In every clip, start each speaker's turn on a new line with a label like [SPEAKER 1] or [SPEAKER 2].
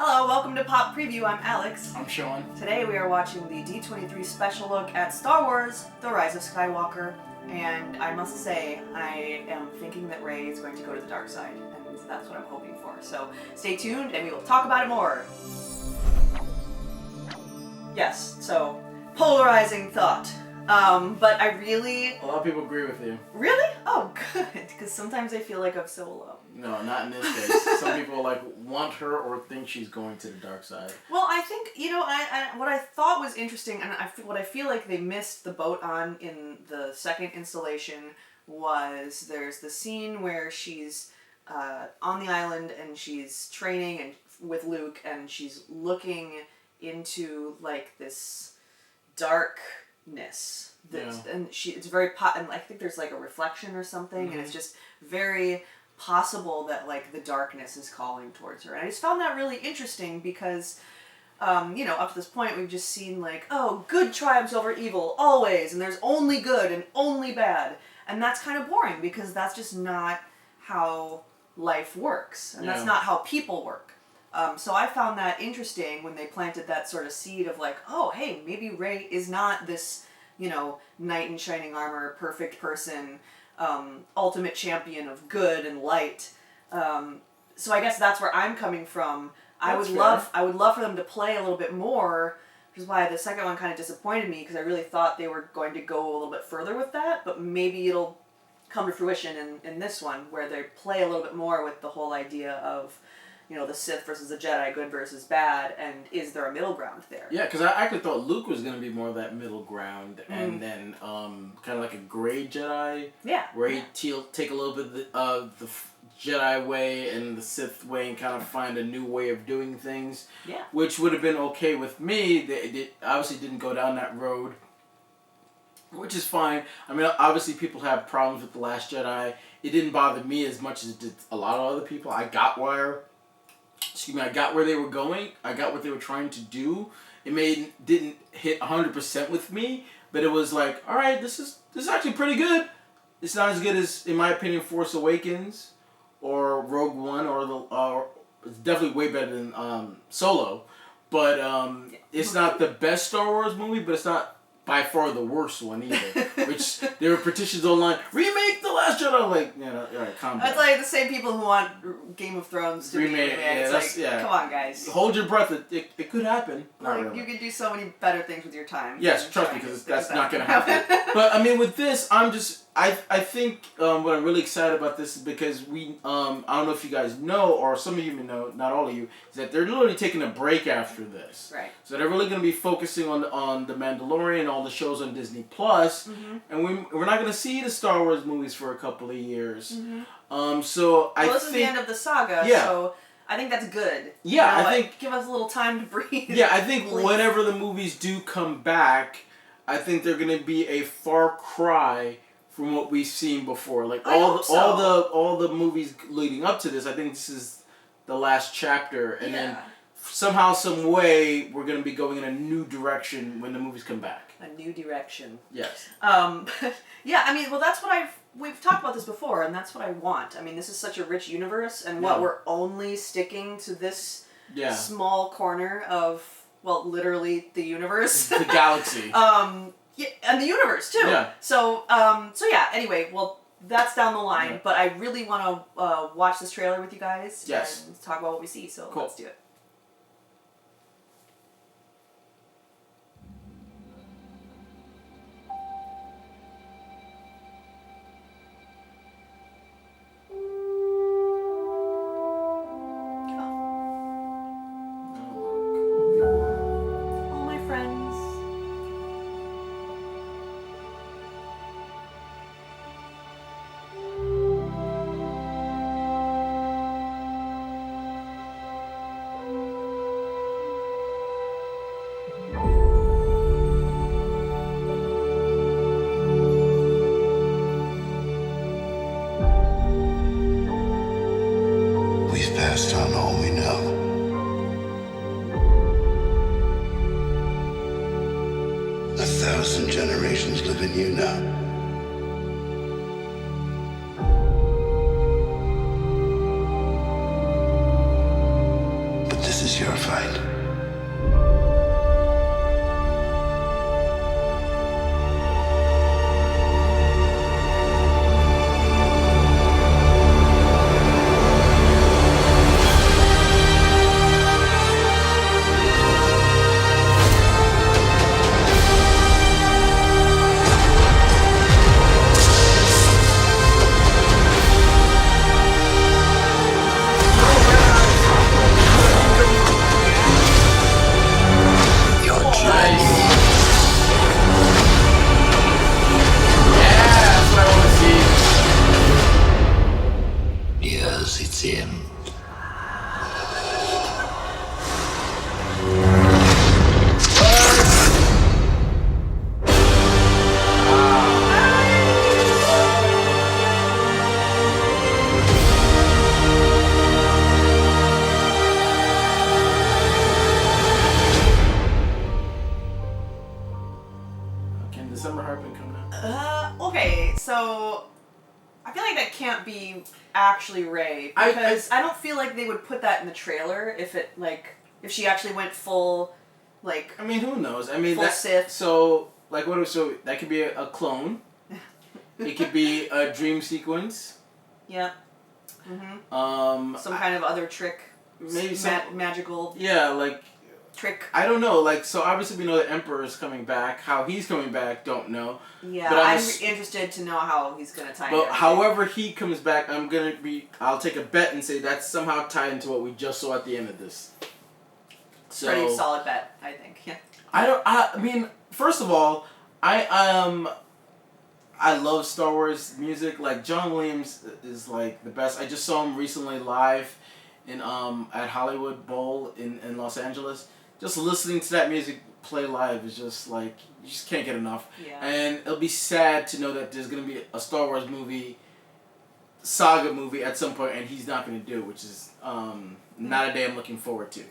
[SPEAKER 1] Hello, welcome to Pop Preview. I'm Alex.
[SPEAKER 2] I'm Sean.
[SPEAKER 1] Today we are watching the D23 special look at Star Wars: The Rise of Skywalker, and I must say, I am thinking that Rey is going to go to the dark side, and that's what I'm hoping for. So stay tuned, and we will talk about it more. Yes, so polarizing thought. But I really...
[SPEAKER 2] A lot of people agree with you.
[SPEAKER 1] Really? Oh, good, because sometimes I feel like I'm so alone.
[SPEAKER 2] No, not in this case. Some people want her or think she's going to the dark side.
[SPEAKER 1] Well, I think, what I thought was interesting, and what I feel like they missed the boat on in the second installation was there's the scene where she's on the island and she's training with Luke, and she's looking into this darkness. And it's very and I think there's a reflection or something, and it's just very possible that the darkness is calling towards her. And I just found that really interesting because up to this point we've just seen good triumphs over evil always, and there's only good and only bad, and that's kind of boring because that's just not how life works, and that's not how people work. So I found that interesting when they planted that sort of seed of oh, hey, maybe Rey is not this knight in shining armor, perfect person, ultimate champion of good and light. So I guess that's where I'm coming from. I would love for them to play a little bit more, which is why the second one kind of disappointed me, because I really thought they were going to go a little bit further with that, but maybe it'll come to fruition in this one, where they play a little bit more with the whole idea of the Sith versus the Jedi, good versus bad, and is there a middle ground there? Yeah,
[SPEAKER 2] because I actually thought Luke was going to be more of that middle ground, and then kind of like a gray Jedi.
[SPEAKER 1] Yeah.
[SPEAKER 2] Where he'd take a little bit of the Jedi way and the Sith way and kind of find a new way of doing things.
[SPEAKER 1] Yeah.
[SPEAKER 2] Which would have been okay with me. They obviously didn't go down that road, which is fine. I mean, obviously people have problems with The Last Jedi. It didn't bother me as much as it did a lot of other people. I got where they were going. I got what they were trying to do. It didn't hit 100% with me, but it was all right, this is actually pretty good. It's not as good as, in my opinion, Force Awakens or Rogue One, or it's definitely way better than Solo. But it's not the best Star Wars movie, but it's not by far the worst one either. Which there were petitions online, remake The Last Jedi. All right, calm down.
[SPEAKER 1] That's the same people who want Game of Thrones to
[SPEAKER 2] remake.
[SPEAKER 1] be remade. Come on, guys.
[SPEAKER 2] Hold your breath. It could happen. Not really.
[SPEAKER 1] You could do so many better things with your time.
[SPEAKER 2] Yes, trust me, because that's not going to happen. But I mean, with this, I think what I'm really excited about this is because I don't know if you guys know, or some of you may know, not all of you, is that they're literally taking a break after this.
[SPEAKER 1] Right.
[SPEAKER 2] So they're really going to be focusing on The Mandalorian and all the shows on Disney Plus, and we're not going to see the Star Wars movies for a couple of years. So
[SPEAKER 1] this is the end of the saga.
[SPEAKER 2] Yeah.
[SPEAKER 1] So I think that's good.
[SPEAKER 2] Yeah, I think
[SPEAKER 1] give us a little time to breathe.
[SPEAKER 2] Yeah, I think whenever the movies do come back, I think they're going to be a far cry from what we've seen before. All the movies leading up to this, I think this is the last chapter, and then somehow, some way, we're going to be going in a new direction when the movies come back.
[SPEAKER 1] A new direction.
[SPEAKER 2] Yes.
[SPEAKER 1] Yeah, I mean, that's what we've talked about this before, and that's what I want. I mean, this is such a rich universe, and we're only sticking to this small corner of, literally the universe.
[SPEAKER 2] The galaxy.
[SPEAKER 1] Yeah, and the universe too.
[SPEAKER 2] Yeah.
[SPEAKER 1] So anyway, that's down the line, but I really want to watch this trailer with you guys.
[SPEAKER 2] Yes.
[SPEAKER 1] And talk about what we see. So
[SPEAKER 2] cool.
[SPEAKER 1] Let's do it.
[SPEAKER 3] Passed on all we know. 1,000 generations live in you now. But this This is your fight. Yes, it's him.
[SPEAKER 2] Can December Harpin come out?
[SPEAKER 1] Okay, so I feel like that can't be actually Rey because I don't feel like they would put that in the trailer if she actually went full, like.
[SPEAKER 2] I mean, who knows? I mean,
[SPEAKER 1] full Sith.
[SPEAKER 2] So that could be a clone. It could be a dream sequence.
[SPEAKER 1] Yeah. Mm-hmm. Some kind of other trick.
[SPEAKER 2] Maybe
[SPEAKER 1] magical.
[SPEAKER 2] Yeah, like.
[SPEAKER 1] Trick.
[SPEAKER 2] I don't know. Like, so obviously we know the Emperor is coming back. How he's coming back, don't know.
[SPEAKER 1] Yeah,
[SPEAKER 2] but
[SPEAKER 1] I'm interested to know how he's gonna tie.
[SPEAKER 2] But however he comes back, I'll take a bet and say that's somehow tied into what we just saw at the end of this. So,
[SPEAKER 1] pretty solid bet, I think. Yeah.
[SPEAKER 2] I mean, first of all, I love Star Wars music. Like, John Williams is like the best. I just saw him recently live in at Hollywood Bowl in Los Angeles. Just listening to that music play live is just like, you just can't get enough.
[SPEAKER 1] Yeah.
[SPEAKER 2] And it'll be sad to know that there's going to be a Star Wars saga movie at some point, and he's not going to do it, which is not a day I'm looking forward to.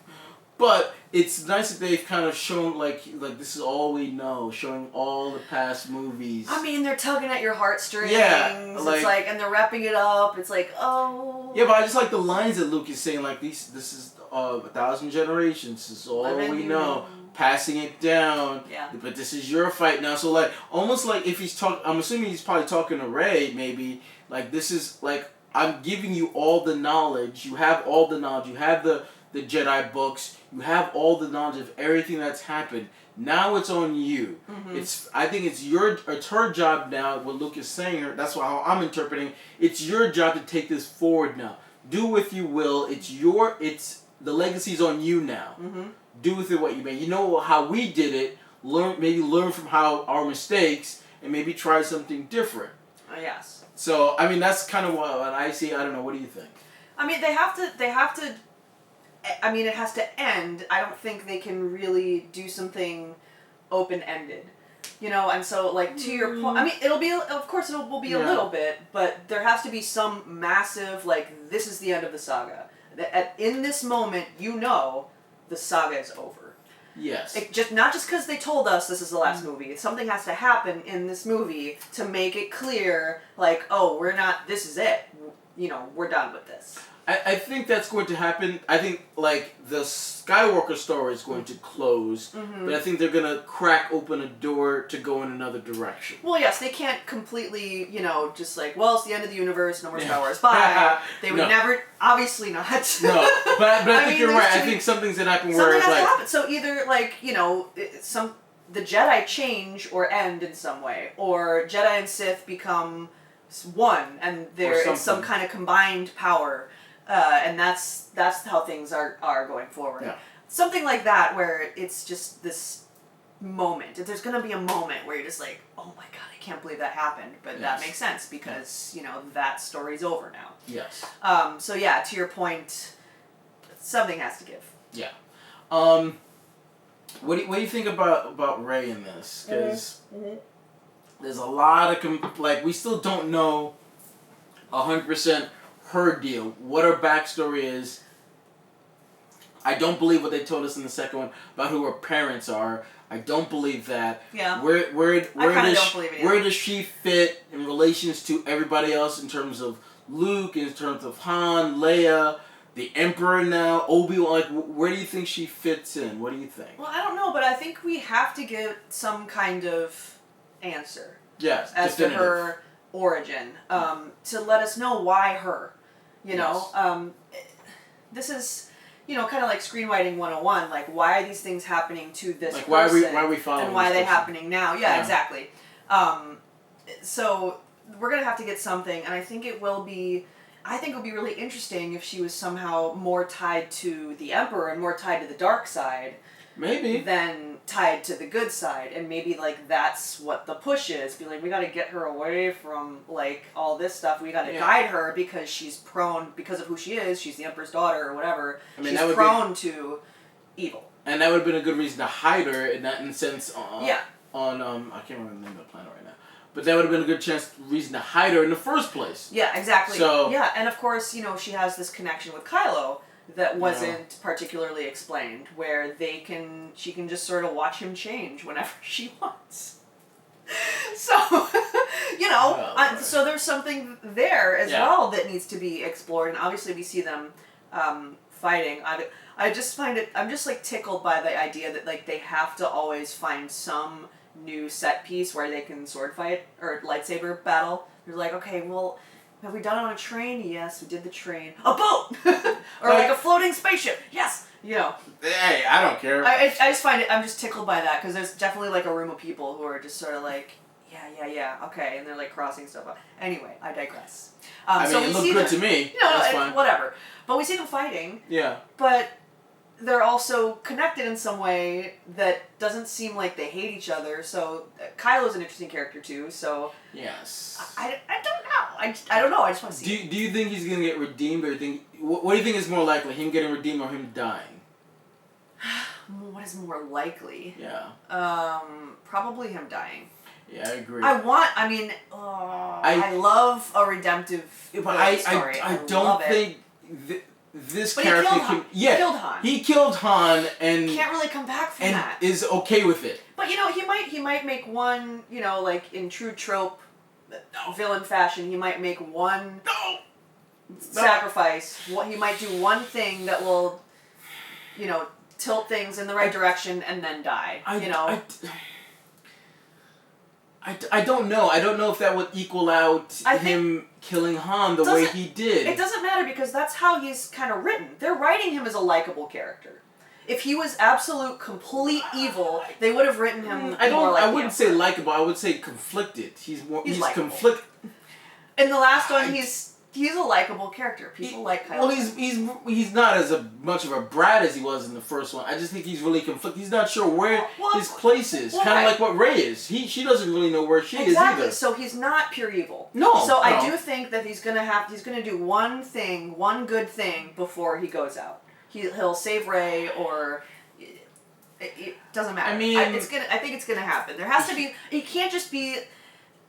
[SPEAKER 2] But it's nice that they've kind of shown, like this is all we know, showing all the past movies.
[SPEAKER 1] I mean, they're tugging at your heartstrings.
[SPEAKER 2] Yeah,
[SPEAKER 1] it's like, and they're wrapping it up. It's like, oh.
[SPEAKER 2] Yeah, but I just like the lines that Luke is saying, like, this is 1,000 generations, this is all we know. Passing it down.
[SPEAKER 1] Yeah.
[SPEAKER 2] But this is your fight now. So, like, almost like if he's I'm assuming he's probably talking to Rey, maybe. Like, this is, like, I'm giving you all the knowledge. You have all the knowledge. You have the Jedi books. You have all the knowledge of everything that's happened. Now it's on you. Mm-hmm. I think it's her job now, what Luke is saying, that's how I'm interpreting. It's your job to take this forward now. Do with you will. The legacy's on you now. Mm-hmm. Do with it what you may. You know how we did it. Learn from our mistakes and maybe try something different.
[SPEAKER 1] Yes.
[SPEAKER 2] So, I mean, that's kind of what I see. I don't know. What do you think?
[SPEAKER 1] I mean, they have to. I mean, it has to end. I don't think they can really do something open-ended. You know, and so, like, to your point, I mean, of course it will be a little bit, but there has to be some massive, like, this is the end of the saga. In this moment, you know, the saga is over.
[SPEAKER 2] Yes.
[SPEAKER 1] Not just because they told us this is the last movie. Something has to happen in this movie to make it clear, like, oh, this is it. You know, we're done with this.
[SPEAKER 2] I think that's going to happen. I think, like, the Skywalker story is going to close, but I think they're going to crack open a door to go in another direction.
[SPEAKER 1] Well, yes, they can't completely, you know, just like, well, it's the end of the universe, no more Star Wars, bye. They would never, obviously not.
[SPEAKER 2] No, but I think you're right. I think something's going to happen where it's like...
[SPEAKER 1] Something has to happen. So either, like, you know, the Jedi change or end in some way, or Jedi and Sith become one, and it's some kind of combined power. And that's how things are going forward.
[SPEAKER 2] Yeah.
[SPEAKER 1] Something like that where it's just this moment. If there's going to be a moment where you're just like, oh my god, I can't believe that happened. But that makes sense because, you know, that story's over now.
[SPEAKER 2] Yes.
[SPEAKER 1] So yeah, to your point, something has to give.
[SPEAKER 2] Yeah. What do you think about Rey in this? Because there's a lot of we still don't know 100% her deal, what her backstory is. I don't believe what they told us in the second one about who her parents are. I don't believe that.
[SPEAKER 1] Yeah.
[SPEAKER 2] Where
[SPEAKER 1] don't believe it
[SPEAKER 2] where does she fit in relations to everybody else in terms of Luke, in terms of Han, Leia, the Emperor now, Obi-Wan. Like, where do you think she fits in? What do you think?
[SPEAKER 1] Well, I don't know, but I think we have to get some kind of answer.
[SPEAKER 2] Yes,
[SPEAKER 1] as
[SPEAKER 2] definitive.
[SPEAKER 1] to her origin, to let us know why her. You know, this is, you know, kind of like screenwriting 101. Like, why are these things happening to this
[SPEAKER 2] like,
[SPEAKER 1] person?
[SPEAKER 2] why are we following
[SPEAKER 1] and why are
[SPEAKER 2] this
[SPEAKER 1] they
[SPEAKER 2] person?
[SPEAKER 1] happening now? Yeah, exactly. So we're gonna have to get something, and I think it will be really interesting if she was somehow more tied to the Emperor and more tied to the dark side.
[SPEAKER 2] Maybe.
[SPEAKER 1] Than tied to the good side, and maybe like that's what the push is. Be like, we got to get her away from like all this stuff. We got to guide her because she's prone, because of who she is. She's the Emperor's daughter or whatever. I mean, she's prone to evil.
[SPEAKER 2] And that would have been a good reason to hide her in that sense. On I can't remember the name of the planet right now. But that would have been a good reason to hide her in the first place.
[SPEAKER 1] Yeah, exactly.
[SPEAKER 2] So,
[SPEAKER 1] yeah, and of course, you know, she has this connection with Kylo that wasn't particularly explained, where she can just sort of watch him change whenever she wants. So, you know, so there's something there as well that needs to be explored, and obviously we see them fighting. I just find it, I'm just like tickled by the idea that like they have to always find some new set piece where they can sword fight or lightsaber battle. They're like, okay, well, have we done it on a train? Yes, we did the train. A boat! Or like a floating spaceship. Yes! You know.
[SPEAKER 2] Hey, I don't care.
[SPEAKER 1] I just find it, I'm just tickled by that, because there's definitely like a room of people who are just sort of like, yeah, okay, and they're like crossing stuff up. Anyway, I digress.
[SPEAKER 2] I mean,
[SPEAKER 1] so
[SPEAKER 2] it looked good to me.
[SPEAKER 1] No,
[SPEAKER 2] that's fine.
[SPEAKER 1] Whatever. But we see them fighting.
[SPEAKER 2] Yeah.
[SPEAKER 1] But they're also connected in some way that doesn't seem like they hate each other. So Kylo's an interesting character too. So
[SPEAKER 2] yes,
[SPEAKER 1] I don't know. I don't know. I just want to see.
[SPEAKER 2] Do you think he's gonna get redeemed, or what do you think is more likely, him getting redeemed or him dying?
[SPEAKER 1] What is more likely?
[SPEAKER 2] Yeah.
[SPEAKER 1] Probably him dying.
[SPEAKER 2] Yeah, I agree.
[SPEAKER 1] I love a redemptive story.
[SPEAKER 2] I don't think this
[SPEAKER 1] but
[SPEAKER 2] character
[SPEAKER 1] he killed Han.
[SPEAKER 2] He killed Han and
[SPEAKER 1] can't really come back from that.
[SPEAKER 2] And is okay with it.
[SPEAKER 1] But you know, he might make one, you know, like in true trope villain fashion, he might make one sacrifice. He might do one thing that will, you know, tilt things in the right direction and then die.
[SPEAKER 2] I don't know. I don't know if that would equal out him killing Han the way he did.
[SPEAKER 1] It doesn't matter, because that's how he's kind of written. They're writing him as a likable character. If he was absolute, complete evil, they would have written him more like
[SPEAKER 2] I wouldn't say likable. I would say conflicted. He's conflicted.
[SPEAKER 1] In the last one, he's a likable character. People like Kylo.
[SPEAKER 2] Well, he's not as much of a brat as he was in the first one. I just think he's really conflicted. He's not sure where his place is. Kind of like what Rey is. She doesn't really know where she is either.
[SPEAKER 1] So he's not pure evil.
[SPEAKER 2] No.
[SPEAKER 1] So I do think that he's gonna do one thing, one good thing before he goes out. He'll save Rey, or it doesn't matter.
[SPEAKER 2] I mean,
[SPEAKER 1] I think it's gonna happen. There has to be. He can't just be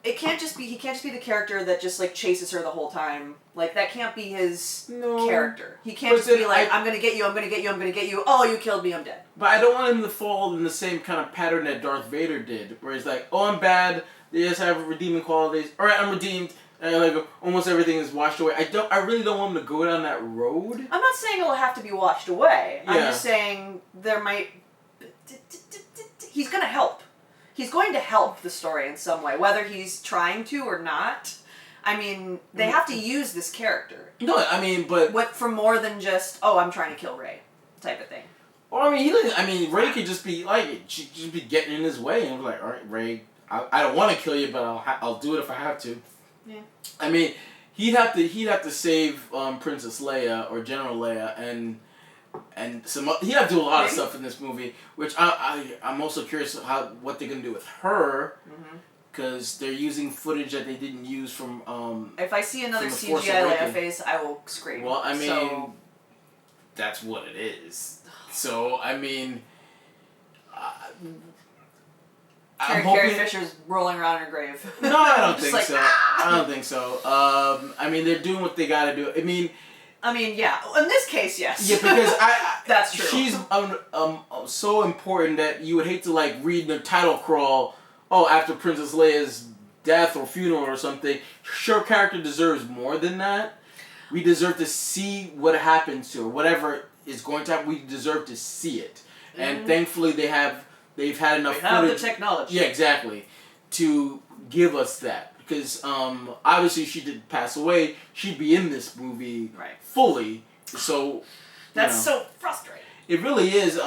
[SPEAKER 1] the character that just like chases her the whole time. Like, that can't be his character. He can't just be like, I'm gonna get you, I'm gonna get you, I'm gonna get you. Oh, you killed me, I'm dead.
[SPEAKER 2] But I don't want him to fall in the same kind of pattern that Darth Vader did, where he's like, oh, I'm bad. Yes, I have redeeming qualities. All right, I'm redeemed. And like almost everything is washed away. I really don't want him to go down that road.
[SPEAKER 1] I'm not saying it'll have to be washed away. I'm just saying there might. He's gonna help. He's going to help the story in some way, whether he's trying to or not. I mean, they have to use this character.
[SPEAKER 2] No, I mean, but
[SPEAKER 1] for more than just, oh, I'm trying to kill Rey, type of thing.
[SPEAKER 2] Well, I mean, Rey could just be like, she'd just be getting in his way, and be like, all right, Rey, I don't want to kill you, but I'll do it if I have to.
[SPEAKER 1] Yeah.
[SPEAKER 2] I mean, he'd have to save Princess Leia or General Leia, and he'd have to do a lot of stuff in this movie, which I'm also curious what they're gonna do with her, because they're using footage that they didn't use from.
[SPEAKER 1] If I see another CGI Leia face, I will scream.
[SPEAKER 2] Well, I mean, that's what it is. So I mean.
[SPEAKER 1] Carrie Fisher's rolling around in her grave.
[SPEAKER 2] No, I don't think so. I don't think so. I mean, they're doing what they gotta do. I mean,
[SPEAKER 1] yeah. In this case, yes.
[SPEAKER 2] Yeah, because
[SPEAKER 1] that's true.
[SPEAKER 2] She's so important that you would hate to like read the title crawl. Oh, after Princess Leia's death or funeral or something. Her character deserves more than that. We deserve to see what happens to her. Whatever is going to happen, we deserve to see it. And thankfully they've had enough
[SPEAKER 1] They have
[SPEAKER 2] footage.
[SPEAKER 1] the technology.
[SPEAKER 2] Yeah, exactly. To give us that. Because obviously she did pass away. She'd be in this movie fully. So
[SPEAKER 1] that's so frustrating.
[SPEAKER 2] It really is.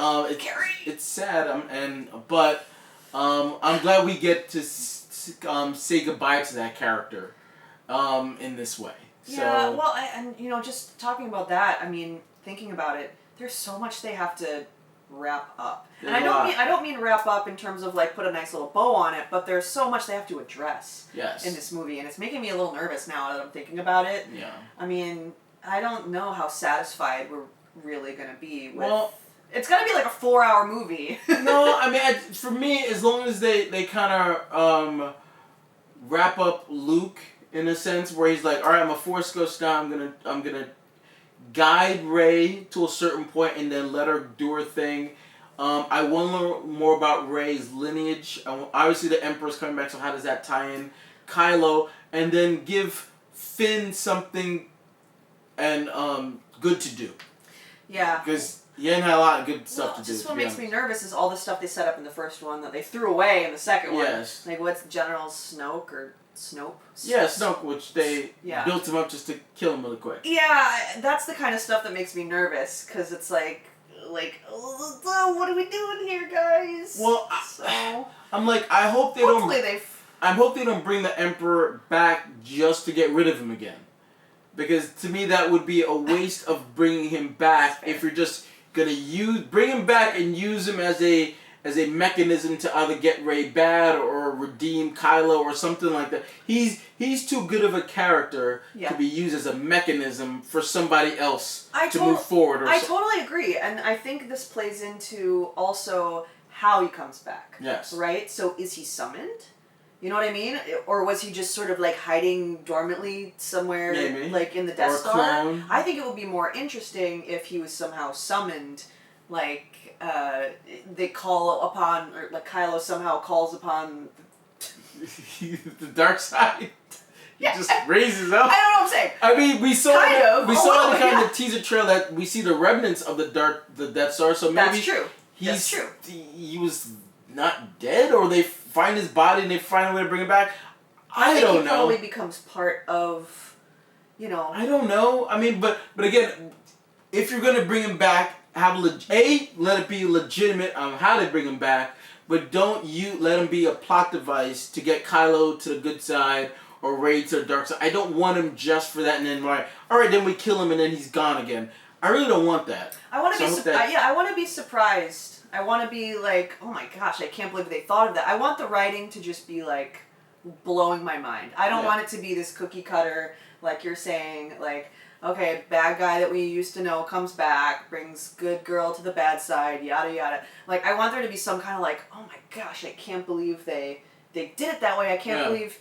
[SPEAKER 2] It's sad. But I'm glad we get to say goodbye to that character in this way.
[SPEAKER 1] Yeah, well, and just talking about that, I mean, thinking about it, there's so much they have to wrap up. And I don't mean wrap up in terms of like put a nice little bow on it, but there's so much they have to address in this movie, and it's making me a little nervous now that I'm thinking about it.
[SPEAKER 2] Yeah.
[SPEAKER 1] I mean, I don't know how satisfied we're really going to be with...
[SPEAKER 2] Well,
[SPEAKER 1] it's going to be like a 4-hour movie.
[SPEAKER 2] No, I mean, for me, as long as they kind of wrap up Luke in a sense where he's like, all right, I'm a Force ghost now. I'm gonna guide Rey to a certain point and then let her do her thing. I want to learn more about Rey's lineage. Obviously, the Emperor's coming back, so how does that tie in? Kylo, and then give Finn something and good to do.
[SPEAKER 1] Yeah.
[SPEAKER 2] Because he ain't had a lot of good stuff to do.
[SPEAKER 1] Just what makes me nervous is all the stuff they set up in the first one that they threw away in the second one.
[SPEAKER 2] Yes.
[SPEAKER 1] Like, what's General Snoke or Snope?
[SPEAKER 2] Yeah, Snoke, which they built him up just to kill him really quick.
[SPEAKER 1] Yeah, that's the kind of stuff that makes me nervous, because it's like, what are we doing here, guys?
[SPEAKER 2] Well, I'm like, I hope they I hope they don't bring the Emperor back just to get rid of him again. Because to me that would be a waste of bringing him back if you're just gonna bring him back and use him as a mechanism to either get Rey bad or redeem Kylo or something like that. He's too good of a character to be used as a mechanism for somebody else to move forward.
[SPEAKER 1] I totally agree, and I think this plays into also how he comes back.
[SPEAKER 2] Yes.
[SPEAKER 1] Right? So is he summoned? You know what I mean? Or was he just sort of like hiding dormantly somewhere, like in the Death Star?
[SPEAKER 2] Clone.
[SPEAKER 1] I think it would be more interesting if he was somehow summoned, like they call upon, or like Kylo somehow calls upon
[SPEAKER 2] the dark side. He just raises up.
[SPEAKER 1] I don't know what I'm saying.
[SPEAKER 2] I mean, we saw in the kind of teaser trailer that we see the remnants of the Death Star. So maybe
[SPEAKER 1] that's true.
[SPEAKER 2] That's true. He was not dead, or they find his body and they find a way to bring him back. I don't know. He
[SPEAKER 1] probably becomes part of,
[SPEAKER 2] I don't know. I mean, but again, if you're gonna bring him back, let it be legitimate on how they bring him back, but don't let him be a plot device to get Kylo to the good side or Rey to the dark side. I don't want him just for that, and then then we kill him and then he's gone again. I really don't want that.
[SPEAKER 1] I want to I want to be surprised. I want to be like, oh my gosh, I can't believe they thought of that. I want the writing to just be like blowing my mind. I don't want it to be this cookie cutter, like you're saying, like, okay, bad guy that we used to know comes back, brings good girl to the bad side, yada yada. Like, I want there to be some kind of like, oh my gosh, I can't believe they did it that way. I can't believe...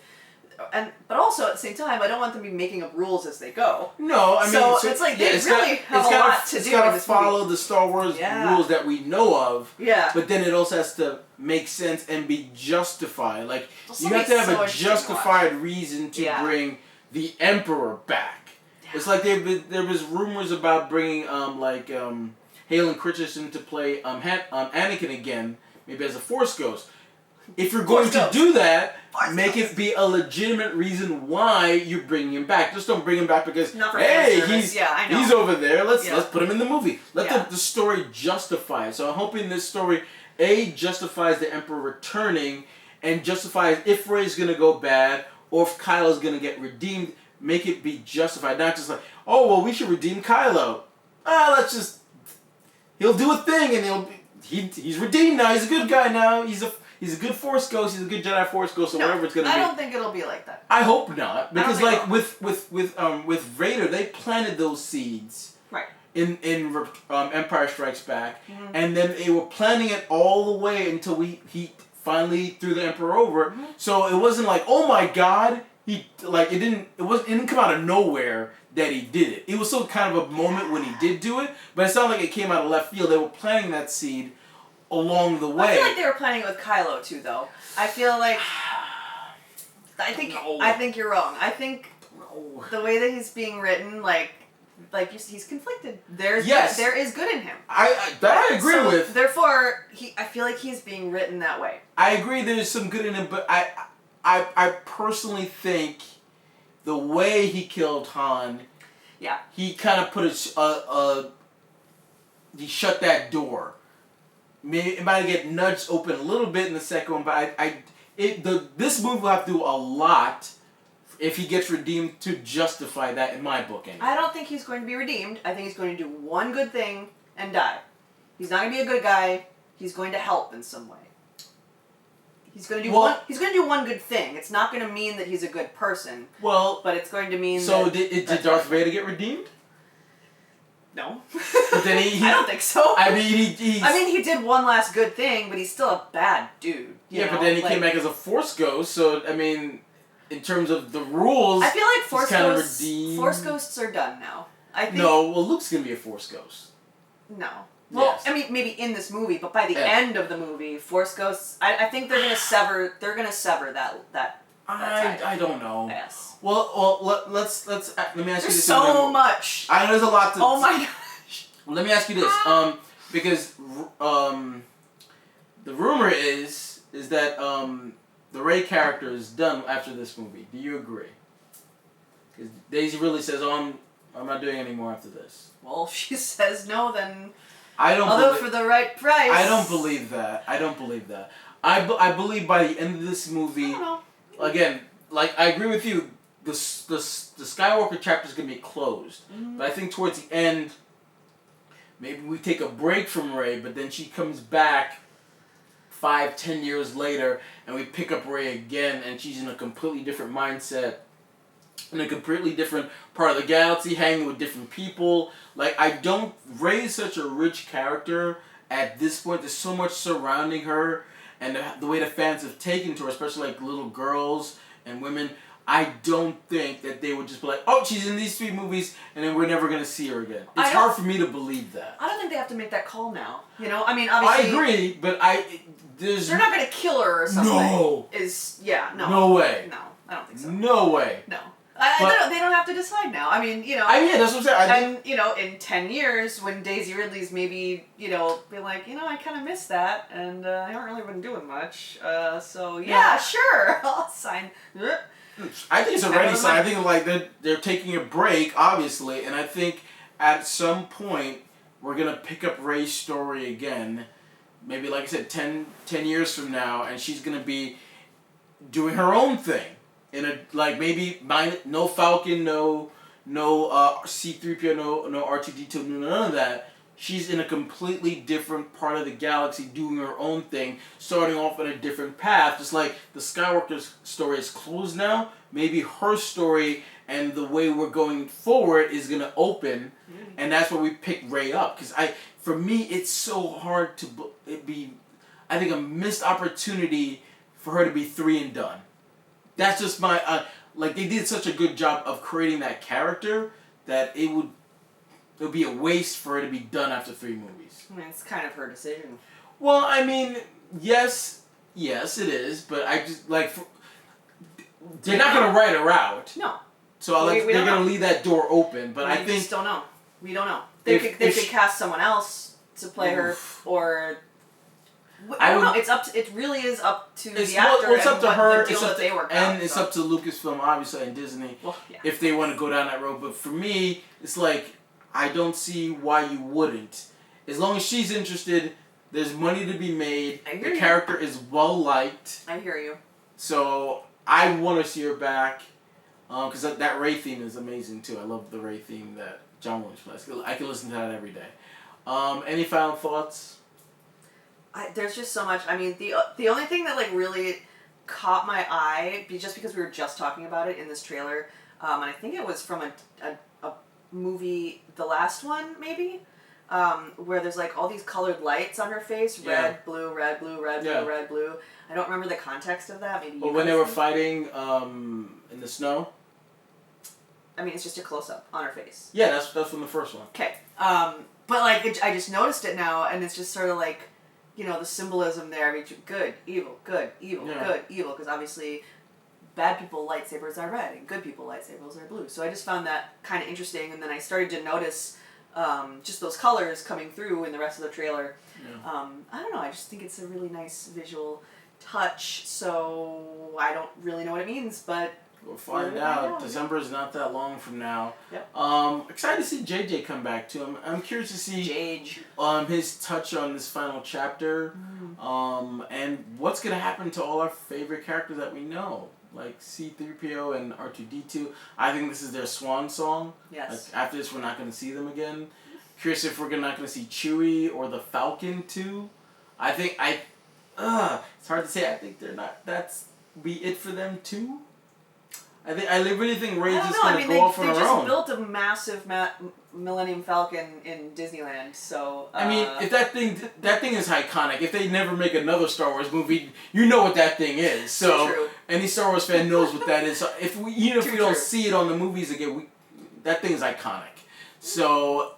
[SPEAKER 1] But also, at the same time, I don't want them to be making up rules as they go.
[SPEAKER 2] No, I mean...
[SPEAKER 1] So it's like, they really have a lot to do.
[SPEAKER 2] It's got to follow the Star Wars rules that we know of.
[SPEAKER 1] Yeah.
[SPEAKER 2] But then it also has to make sense and be justified. Like, you have to have a justified reason to bring the Emperor back. Yeah. It's like there was rumors about bringing, Hayden Christensen to play Anakin again, maybe as a Force Ghost. If you're going to do that, make it be a legitimate reason why you're bringing him back. Just don't bring him back because, hey, he's over there. Let's put him in the movie. Let the story justify it. So I'm hoping this story, justifies the Emperor returning and justifies if Rey's going to go bad or if Kylo's going to get redeemed. Make it be justified. Not just like, oh, well, we should redeem Kylo. He'll do a thing and he's redeemed now. He's a good guy now. He's a good Force Ghost. He's a good Jedi Force Ghost, or whatever it's gonna be. I
[SPEAKER 1] don't think it'll be like that.
[SPEAKER 2] I hope not, because with Vader, they planted those seeds.
[SPEAKER 1] Right.
[SPEAKER 2] In Empire Strikes Back, and then they were planting it all the way until he finally threw the Emperor over. Mm-hmm. So it wasn't like, oh my God, it didn't come out of nowhere that he did it. It was still kind of a moment when he did do it, but it's not like it came out of left field. They were planting that seed along the way.
[SPEAKER 1] I feel like they were planning it with Kylo too, though. I feel like I think you're wrong. I think the way that he's being written, like, like he's conflicted. There is good in him.
[SPEAKER 2] I agree with.
[SPEAKER 1] Therefore, I feel like he's being written that way.
[SPEAKER 2] I agree. There's some good in him, but I personally think the way he killed Han.
[SPEAKER 1] Yeah. He
[SPEAKER 2] kind of put he shut that door. Maybe it might get nudged open a little bit in the second one, but this movie will have to do a lot if he gets redeemed to justify that in my book. Anyway.
[SPEAKER 1] I don't think he's going to be redeemed. I think he's going to do one good thing and die. He's not going to be a good guy. He's going to help in some way. He's going to do He's going to do one good thing. It's not going to mean that he's a good person.
[SPEAKER 2] Well,
[SPEAKER 1] but it's going to mean.
[SPEAKER 2] So did Darth Vader get redeemed?
[SPEAKER 1] No.
[SPEAKER 2] But then
[SPEAKER 1] I don't think so.
[SPEAKER 2] I mean, he
[SPEAKER 1] did one last good thing, but he's still a bad dude.
[SPEAKER 2] Yeah, but then he came back as a Force ghost. So I mean, in terms of the rules,
[SPEAKER 1] I feel like Force ghosts are done now. I think.
[SPEAKER 2] No, well, Luke's gonna be a Force ghost.
[SPEAKER 1] No. Well,
[SPEAKER 2] yes.
[SPEAKER 1] I mean, maybe in this movie, but by the end of the movie, Force ghosts. I think they're gonna sever. They're gonna sever that.
[SPEAKER 2] I don't know.
[SPEAKER 1] Yes.
[SPEAKER 2] Well, let's let me ask you this.
[SPEAKER 1] There's so much.
[SPEAKER 2] I know there's a lot to.
[SPEAKER 1] Oh my gosh.
[SPEAKER 2] Well, let me ask you this. Because the rumor is that the Rey character is done after this movie. Do you agree? Because Daisy really says, "Oh, I'm not doing any more after this."
[SPEAKER 1] Well, if she says no, then.
[SPEAKER 2] I don't.
[SPEAKER 1] Although for the right price.
[SPEAKER 2] I don't believe that. I believe by the end of this movie.
[SPEAKER 1] I don't know.
[SPEAKER 2] Again, like I agree with you, the Skywalker chapter is gonna be closed. Mm-hmm. But I think towards the end, maybe we take a break from Rey, but then she comes back 5-10 years later, and we pick up Rey again, and she's in a completely different mindset, in a completely different part of the galaxy, hanging with different people. Like Rey is such a rich character at this point. There's so much surrounding her. And the way the fans have taken to her, especially like little girls and women, I don't think that they would just be like, oh, she's in these 3 movies, and then we're never going to see her again. It's hard for me to believe that.
[SPEAKER 1] I don't think they have to make that call now. You know, I mean, obviously.
[SPEAKER 2] I agree, but they're
[SPEAKER 1] not going to kill her or something.
[SPEAKER 2] No.
[SPEAKER 1] No.
[SPEAKER 2] No way.
[SPEAKER 1] No, I don't think so.
[SPEAKER 2] No way.
[SPEAKER 1] No. They don't have to decide now. I mean, you know.
[SPEAKER 2] Yeah, that's what I'm saying.
[SPEAKER 1] And, you know, in 10 years, when Daisy Ridley's maybe, you know, be like, you know, I kind of miss that, and I haven't really been doing much, so, yeah, sure, I'll sign.
[SPEAKER 2] I think it's already signed. I think, like, they're taking a break, obviously, and I think at some point, we're going to pick up Rey's story again, maybe, like I said, 10 years from now, and she's going to be doing her own thing. In a maybe no Falcon, no C-3PO, no R2-D2, none of that. She's in a completely different part of the galaxy, doing her own thing, starting off on a different path. Just like the Skywalker story is closed now, maybe her story and the way we're going forward is gonna open, and that's where we pick Rey up. Because for me, it's so hard to I think a missed opportunity for her to be 3 and done. That's just my they did such a good job of creating that character that it would be a waste for her to be done after 3 movies.
[SPEAKER 1] I mean, it's kind of her decision.
[SPEAKER 2] Well, I mean, yes, it is, but I just they're not gonna write her out.
[SPEAKER 1] No.
[SPEAKER 2] So they're gonna leave that door open, but I think
[SPEAKER 1] just don't know. We don't know. They could cast someone else to play her, or. I don't know. It really is up to the actor.
[SPEAKER 2] Well, it's up to her.
[SPEAKER 1] The deal that they work
[SPEAKER 2] and
[SPEAKER 1] out,
[SPEAKER 2] it's up to Lucasfilm, obviously, and Disney, if they want to go down that road. But for me, it's like I don't see why you wouldn't. As long as she's interested, there's money to be made. The character is well liked.
[SPEAKER 1] I hear you.
[SPEAKER 2] So I want to see her back, because that Rey theme is amazing too. I love the Rey theme that John Williams plays. I can listen to that every day. Any final thoughts?
[SPEAKER 1] There's just so much. I mean, the only thing that really caught my eye, just because we were just talking about it in this trailer, and I think it was from a movie, the last one maybe, where there's all these colored lights on her face, red, blue, red, blue, red, blue, red, blue. I don't remember the context of that. Maybe.
[SPEAKER 2] When they were fighting in the snow.
[SPEAKER 1] I mean, it's just a close up on her face.
[SPEAKER 2] Yeah, that's from the first one.
[SPEAKER 1] Okay, but I just noticed it now, and it's just sort of the symbolism there. I mean, good, evil, good, evil, good, evil. Because obviously, bad people lightsabers are red and good people lightsabers are blue. So I just found that kind of interesting, and then I started to notice just those colors coming through in the rest of the trailer.
[SPEAKER 2] Yeah.
[SPEAKER 1] I don't know, I just think it's a really nice visual touch, so I don't really know what it means, but
[SPEAKER 2] we'll find out. December is not that long from now.
[SPEAKER 1] Yep.
[SPEAKER 2] Excited to see JJ come back too. I'm curious to see his touch on this final chapter, and what's gonna happen to all our favorite characters that we know, like C-3PO and R2-D2. I think this is their swan song.
[SPEAKER 1] Yes.
[SPEAKER 2] Like, after this, we're not gonna see them again. Curious if we're not gonna see Chewie or the Falcon too. It's hard to say. I think they're not. That's be it for them too. I really think Rey's just gonna go off on her own. They just
[SPEAKER 1] built a massive Millennium Falcon in Disneyland, so.
[SPEAKER 2] I mean, if that thing is iconic. If they never make another Star Wars movie, you know what that thing is. So
[SPEAKER 1] true.
[SPEAKER 2] Any Star Wars fan knows what that is. So if we don't see it on the movies again, that thing is iconic. So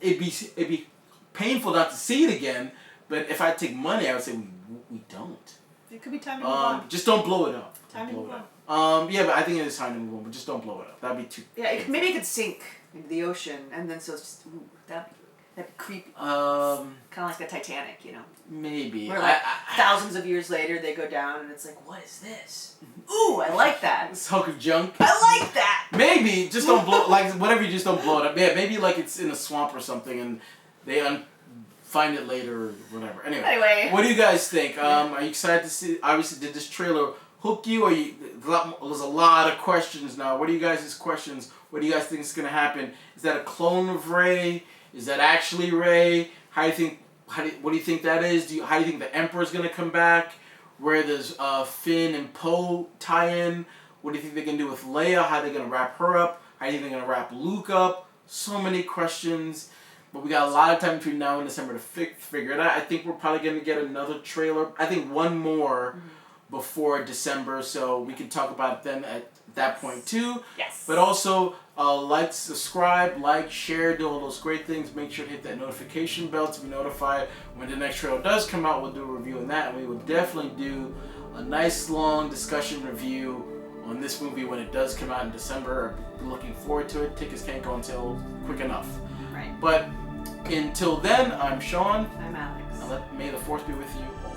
[SPEAKER 2] it'd be painful not to see it again. But if I take money, I would say we don't.
[SPEAKER 1] It could be time to move on.
[SPEAKER 2] Just don't blow it up.
[SPEAKER 1] Time to move on.
[SPEAKER 2] Yeah, but I think it is time to move on. But just don't blow it up. That'd be too.
[SPEAKER 1] Yeah, maybe it could sink into the ocean, and then so it's just that'd be creepy. Kind of like the Titanic, you know.
[SPEAKER 2] Maybe.
[SPEAKER 1] Where like thousands of years later they go down, and it's like, what is this? Ooh, I like that.
[SPEAKER 2] This hunk of junk.
[SPEAKER 1] I like that.
[SPEAKER 2] Maybe just don't blow whatever. You just don't blow it up. Yeah, maybe like it's in a swamp or something, and they find it later or whatever. Anyway, what do you guys think? Are you excited to see? Obviously, did this trailer hook you? There's a lot of questions now. What are you guys' questions? What do you guys think is going to happen? Is that a clone of Rey? Is that actually Rey? What do you think that is? How do you think the Emperor's going to come back? Where there's Finn and Poe tie-in? What do you think they're going to do with Leia? How are they going to wrap her up? How do you think they're going to wrap Luke up? So many questions. But we got a lot of time between now and December to figure it out. I think we're probably going to get another trailer. I think one more before December, so we can talk about it then at that point too.
[SPEAKER 1] Yes.
[SPEAKER 2] But also, subscribe, share, do all those great things. Make sure to hit that notification bell to be notified when the next trailer does come out. We'll do a review on that, and we will definitely do a nice long discussion review on this movie when it does come out in December. I'm looking forward to it. Tickets can't go until quick enough.
[SPEAKER 1] Right.
[SPEAKER 2] But until then, I'm Sean.
[SPEAKER 1] I'm Alex.
[SPEAKER 2] And may the Force be with you all.